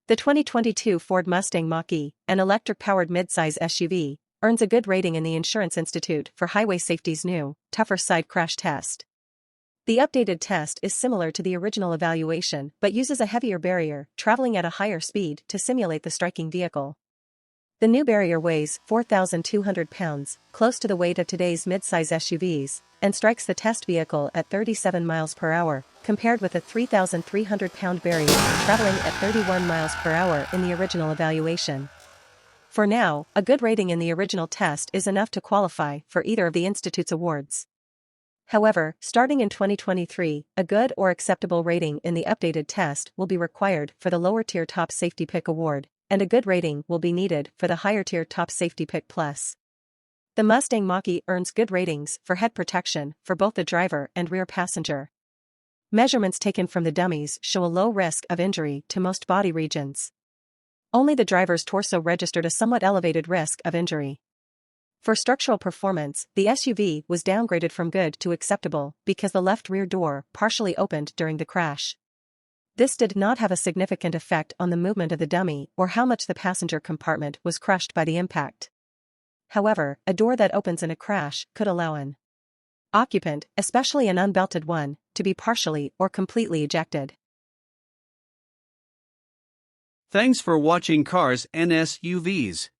The 2022 Ford Mustang Mach-E, an electric-powered midsize SUV, earns a good rating in the Insurance Institute for Highway Safety's new, tougher side crash test. The updated test is similar to the original evaluation but uses a heavier barrier, traveling at a higher speed to simulate the striking vehicle. The new barrier weighs 4,200 pounds, close to the weight of today's midsize SUVs, and strikes the test vehicle at 37 miles per hour, compared with a 3,300-pound barrier traveling at 31 miles per hour in the original evaluation. For now, a good rating in the original test is enough to qualify for either of the Institute's awards. However, starting in 2023, a good or acceptable rating in the updated test will be required for the lower-tier Top Safety Pick award, and a good rating will be needed for the higher-tier Top Safety Pick Plus. The Mustang Mach-E earns good ratings for head protection for both the driver and rear passenger. Measurements taken from the dummies show a low risk of injury to most body regions. Only the driver's torso registered a somewhat elevated risk of injury. For structural performance, the SUV was downgraded from good to acceptable because the left rear door partially opened during the crash. This did not have a significant effect on the movement of the dummy or how much the passenger compartment was crushed by the impact. However, a door that opens in a crash could allow an occupant, especially an unbelted one, to be partially or completely ejected. Thanks for watching Cars and SUVs.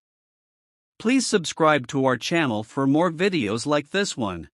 Please subscribe to our channel for more videos like this one.